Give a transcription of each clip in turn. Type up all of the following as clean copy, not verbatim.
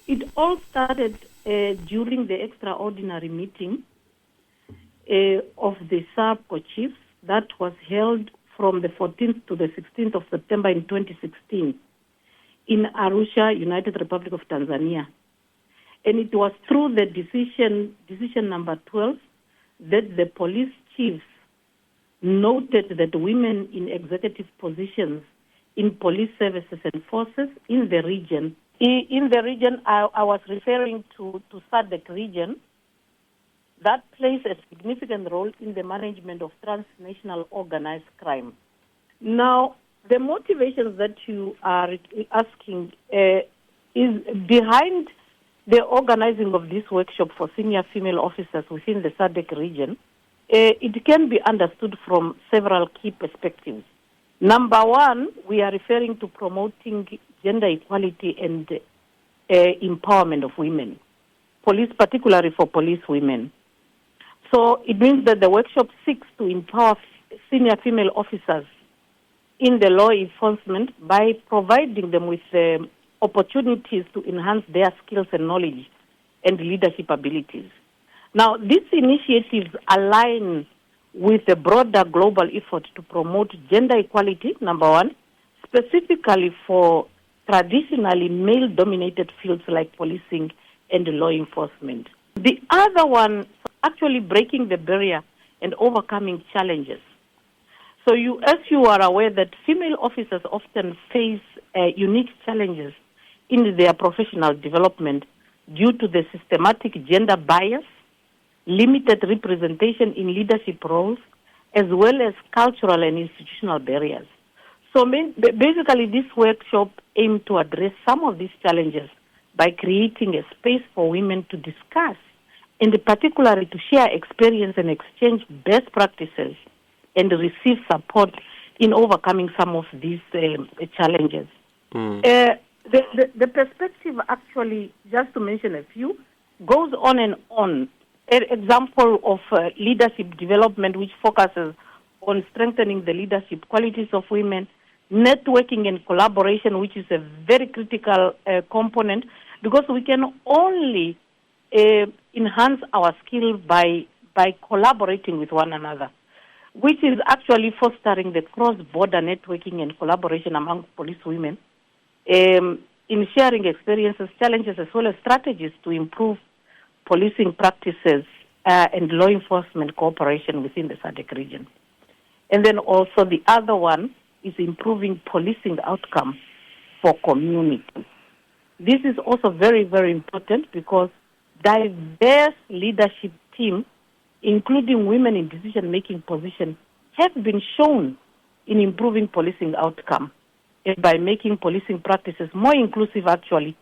It all started during the extraordinary meeting of the SARPCCO chiefs that was held from the 14th to the 16th of September in 2016 in Arusha, United Republic of Tanzania. And it was through the decision number 12 that the police chiefs noted that women in executive positions in police services and forces in the region, I was referring to SADC region, that plays a significant role in the management of transnational organized crime. Now, the motivations that you are asking is behind the organizing of this workshop for senior female officers within the SADC region. It can be understood from several key perspectives. Number one, we are referring to promoting gender equality and empowerment of women, particularly for police women. So it means that the workshop seeks to empower senior female officers in the law enforcement by providing them with opportunities to enhance their skills and knowledge and leadership abilities. Now, these initiatives align with the broader global effort to promote gender equality, number one, specifically for traditionally male-dominated fields like policing and law enforcement. The other one, actually breaking the barrier and overcoming challenges. So as you are aware that female officers often face unique challenges in their professional development due to the systematic gender bias, limited representation in leadership roles, as well as cultural and institutional barriers. So basically this workshop aimed to address some of these challenges by creating a space for women to discuss and particularly to share experience and exchange best practices and receive support in overcoming some of these challenges. The perspective actually, just to mention a few, goes on and on. An example of leadership development which focuses on strengthening the leadership qualities of women, networking and collaboration, which is a very critical component, because we can only enhance our skills by collaborating with one another, which is actually fostering the cross-border networking and collaboration among police women in sharing experiences, challenges, as well as strategies to improve policing practices and law enforcement cooperation within the SADC region. And then also the other one is improving policing outcomes for communities. This is also very, very important because diverse leadership teams, including women in decision-making positions, have been shown in improving policing outcome by making policing practices more inclusive, actually,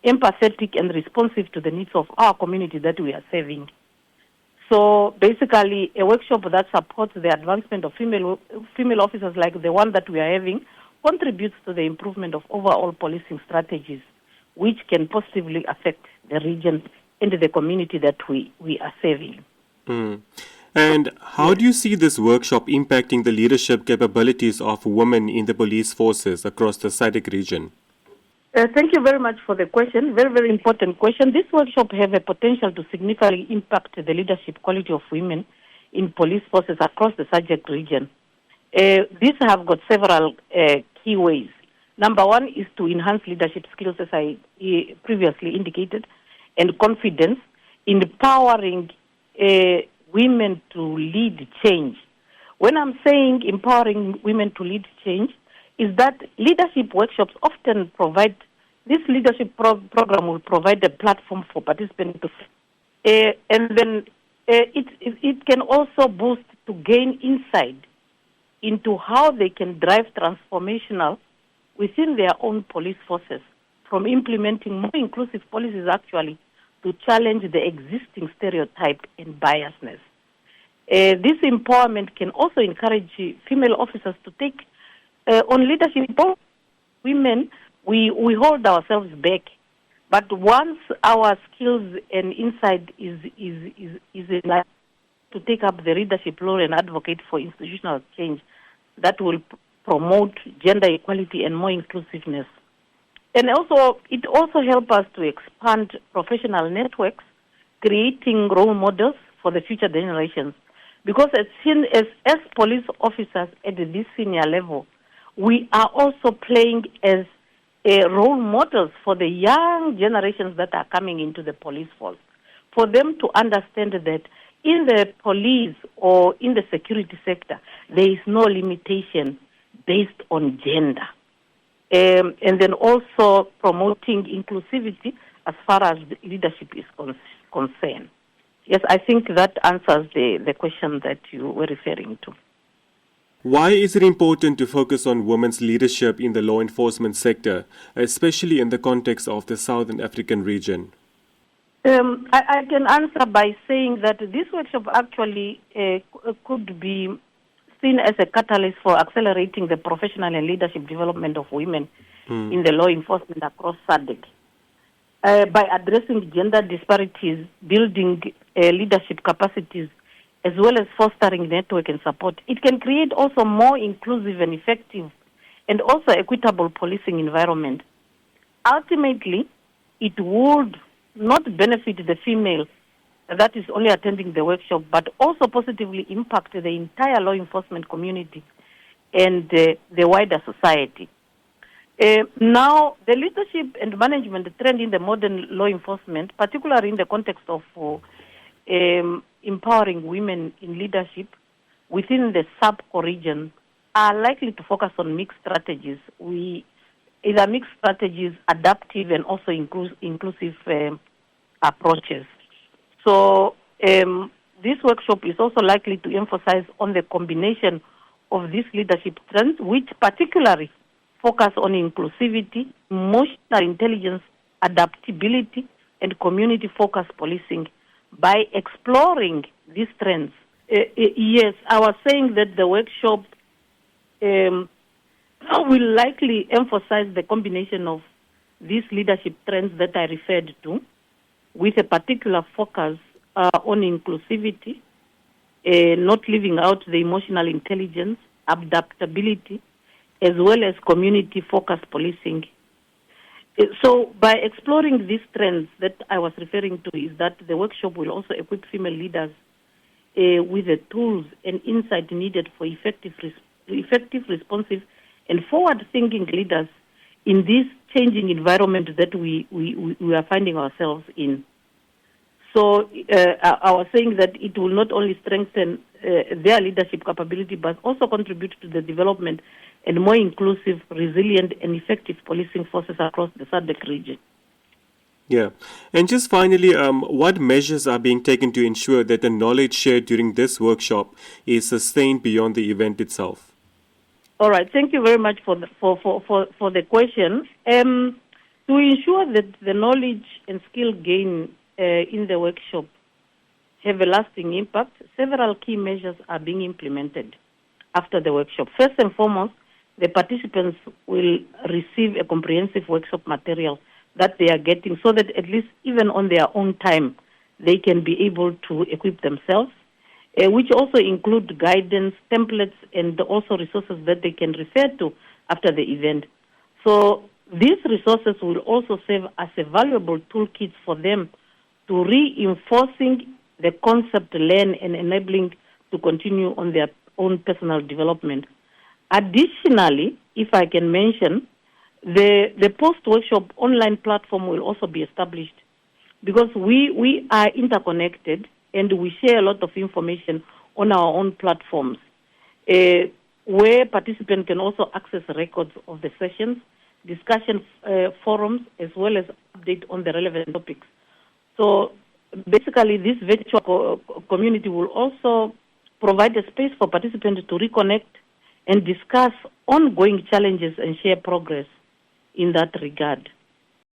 empathetic and responsive to the needs of our community that we are serving. So basically, a workshop that supports the advancement of female officers like the one that we are having contributes to the improvement of overall policing strategies, which can positively affect the region and the community that we are serving. And how do you see this workshop impacting the leadership capabilities of women in the police forces across the SADC region? Thank you very much for the question. Very, very important question. This workshop has a potential to significantly impact the leadership quality of women in police forces across the SADC region. These have got several key ways. Number one is to enhance leadership skills, as I previously indicated, and confidence, empowering women to lead change. When I'm saying empowering women to lead change, is that leadership workshops often provide, this leadership program will provide a platform for participants to, and then it can also boost to gain insight into how they can drive transformational within their own police forces, from implementing more inclusive policies actually to challenge the existing stereotype and biasness. This empowerment can also encourage female officers to take on leadership. Women, we hold ourselves back, but once our skills and insight is enough to take up the leadership role and advocate for institutional change that will promote gender equality and more inclusiveness And also, it also helps us to expand professional networks, creating role models for the future generations. Because as police officers at this senior level, we are also playing as role models for the young generations that are coming into the police force, for them to understand that in the police or in the security sector, there is no limitation based on gender. And then also promoting inclusivity as far as the leadership is concerned. Yes, I think that answers the question that you were referring to. Why is it important to focus on women's leadership in the law enforcement sector, especially in the context of the Southern African region? I can answer by saying that this workshop actually could be seen as a catalyst for accelerating the professional and leadership development of women in the law enforcement across SADC. By addressing gender disparities, building leadership capacities, as well as fostering network and support, it can create also more inclusive and effective and also equitable policing environment. Ultimately, it would not benefit the female that is only attending the workshop, but also positively impact the entire law enforcement community and the wider society. Now, the leadership and management trend in the modern law enforcement, particularly in the context of empowering women in leadership within the SARPCCO region, are likely to focus on mixed strategies. Either mixed strategies, adaptive and also inclusive approaches. So this workshop is also likely to emphasize on the combination of these leadership trends, which particularly focus on inclusivity, emotional intelligence, adaptability, and community-focused policing. By exploring these trends, yes, I was saying that the workshop will likely emphasize the combination of these leadership trends that I referred to, with a particular focus on inclusivity, not leaving out the emotional intelligence, adaptability, as well as community-focused policing. So by exploring these trends that I was referring to, is that the workshop will also equip female leaders with the tools and insight needed for effective, responsive, and forward-thinking leaders in this changing environment that we are finding ourselves in. So I was saying that it will not only strengthen their leadership capability, but also contribute to the development and more inclusive, resilient, and effective policing forces across the SADC region. Yeah. And just finally, what measures are being taken to ensure that the knowledge shared during this workshop is sustained beyond the event itself? All right. Thank you very much for the question. To ensure that the knowledge and skill gain in the workshop have a lasting impact, several key measures are being implemented after the workshop. First and foremost, the participants will receive a comprehensive workshop material that they are getting, so that at least even on their own time, they can be able to equip themselves, which also include guidance, templates, and also resources that they can refer to after the event. So these resources will also serve as a valuable toolkit for them to reinforcing the concept learn and enabling to continue on their own personal development. Additionally, if I can mention, the post-workshop online platform will also be established, because we are interconnected and we share a lot of information on our own platforms, where participants can also access records of the sessions, discussion forums, as well as update on the relevant topics. So basically, this virtual community will also provide a space for participants to reconnect and discuss ongoing challenges and share progress in that regard.